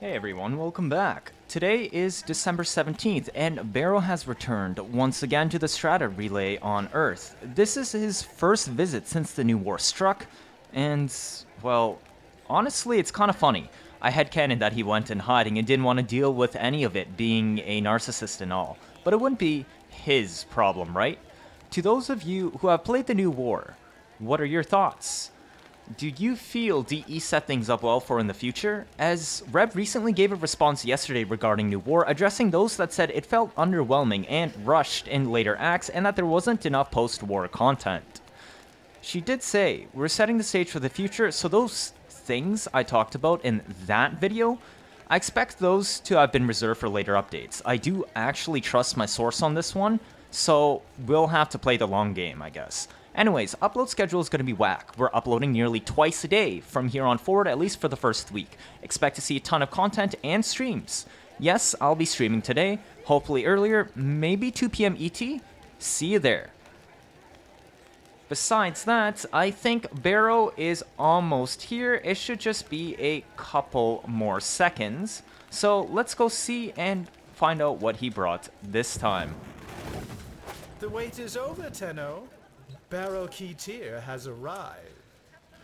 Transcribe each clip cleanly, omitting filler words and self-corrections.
Hey everyone, welcome back. Today is December 17th, and Baro has returned once again to the Strata Relay on Earth. This is his first visit since the new war struck, and, well, honestly, it's kind of funny. I headcanon that he went in hiding and didn't want to deal with any of it, being a narcissist and all. But it wouldn't be his problem, right? To those of you who have played the new war, what are your thoughts? Do you feel DE set things up well for in the future? As Reb recently gave a response yesterday regarding New War, addressing those that said it felt underwhelming and rushed in later acts and that there wasn't enough post-war content. She did say, we're setting the stage for the future, so those things I talked about in that video, I expect those to have been reserved for later updates. I do actually trust my source on this one, so we'll have to play the long game, I guess. Anyways, upload schedule is going to be whack. We're uploading nearly twice a day from here on forward, at least for the first week. Expect to see a ton of content and streams. Yes, I'll be streaming today, hopefully earlier, maybe 2 PM ET. See you there. Besides that, I think Baro is almost here. It should just be a couple more seconds. So let's go see and find out what he brought this time. The wait is over, Tenno. Baro Ki'Teer has arrived.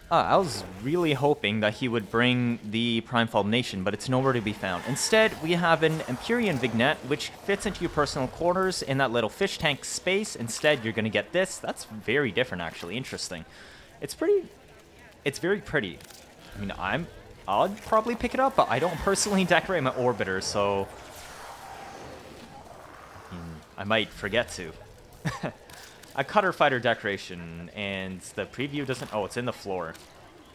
I was really hoping that he would bring the Prime Fulmination, but it's nowhere to be found. Instead, we have an Empyrean Vignette, which fits into your personal quarters in that little fish tank space. Instead, you're going to get this. That's very different, actually. Interesting. It's very pretty. I mean, I'll probably pick it up, but I don't personally decorate my orbiter, so I might forget to. A cutter fighter decoration, and the preview doesn't... Oh, it's in the floor.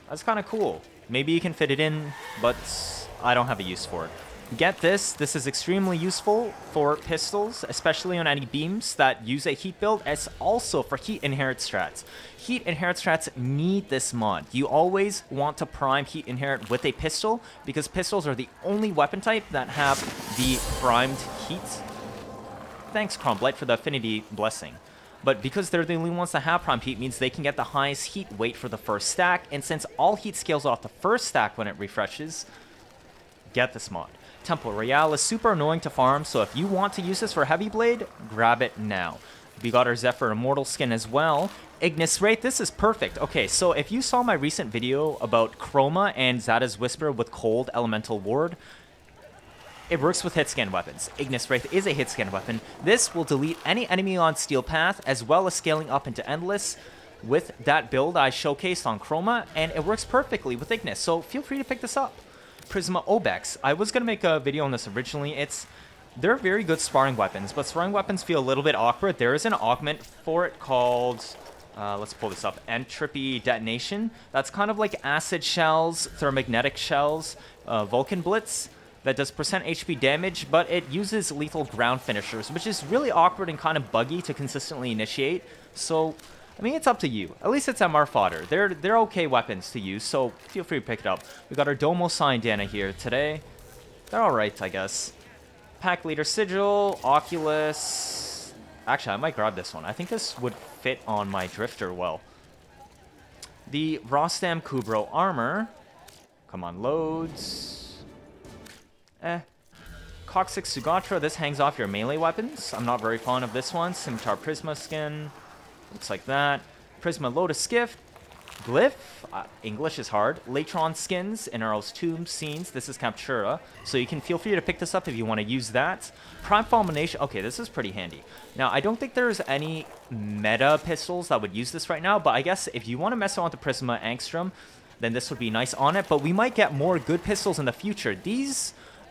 That's kind of cool. Maybe you can fit it in, but I don't have a use for it. Get this. This is extremely useful for pistols, especially on any beams that use a heat build, as also for heat inherit strats. Heat inherit strats need this mod. You always want to prime heat inherit with a pistol, because pistols are the only weapon type that have the primed heat. Thanks, Cromblight, for the affinity blessing. But because they're the only ones that have prime heat, means they can get the highest heat weight for the first stack, and since all heat scales off the first stack when it refreshes, get this mod. Temple Royale is super annoying to farm, so if you want to use this for Heavy Blade, grab it now. We got our Zephyr Immortal skin as well. Ignis Wraith, this is perfect. Okay, so if you saw my recent video about Chroma and Zada's Whisper with Cold Elemental Ward, it works with hitscan weapons. Ignis Wraith is a hitscan weapon. This will delete any enemy on Steel Path, as well as scaling up into Endless with that build I showcased on Chroma, and it works perfectly with Ignis, so feel free to pick this up. Prisma Obex. I was going to make a video on this originally. They're very good sparring weapons, but sparring weapons feel a little bit awkward. There is an augment for it called... let's pull this up. Entropy Detonation. That's kind of like acid shells, thermagnetic shells, Vulcan Blitz. That does percent HP damage, but it uses lethal ground finishers, which is really awkward and kind of buggy to consistently initiate. So, I mean, it's up to you. At least it's MR Fodder. They're okay weapons to use, so feel free to pick it up. We got our Domo Dana here today. They're alright, I guess. Pack Leader Sigil, Oculus... Actually, I might grab this one. I think this would fit on my Drifter well. The Rostam Kubro Armor. Come on, loads... Coccyx Sugatra, this hangs off your melee weapons. I'm not very fond of this one. Scimitar Prisma skin. Looks like that. Prisma Lotus Skiff. Glyph. English is hard. Latron skins. Inaros Tomb Scenes. This is Captura. So you can feel free to pick this up if you want to use that. Prime Fulmination. Okay, this is pretty handy. Now, I don't think there's any meta pistols that would use this right now, but I guess if you want to mess around with the Prisma Angstrom, then this would be nice on it. But we might get more good pistols in the future.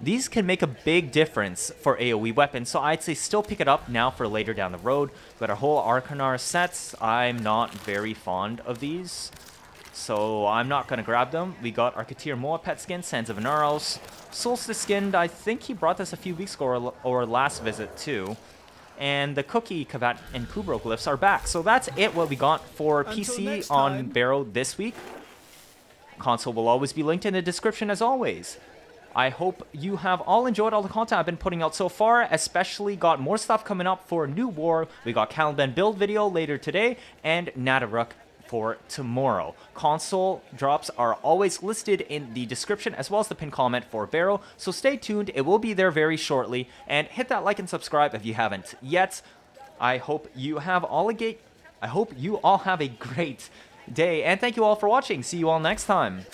These can make a big difference for AoE weapons, so I'd say still pick it up now for later down the road. Got our whole Arcanar sets. I'm not very fond of these, so I'm not going to grab them. We got our Ki'Teer Moa pet skin, Sands of Inaros. Solstice skinned, I think he brought this a few weeks ago or last visit too. And the Cookie, Kavat, and Kubro glyphs are back. So that's it, what we got for PC on Baro this week. Console will always be linked in the description as always. I hope you have all enjoyed all the content I've been putting out so far, especially got more stuff coming up for New War. We got Caliban build video later today, and Nadaruk for tomorrow. Console drops are always listed in the description as well as the pinned comment for Baro, so stay tuned. It will be there very shortly, and hit that like and subscribe if you haven't yet. I hope you all have a great day, and thank you all for watching. See you all next time.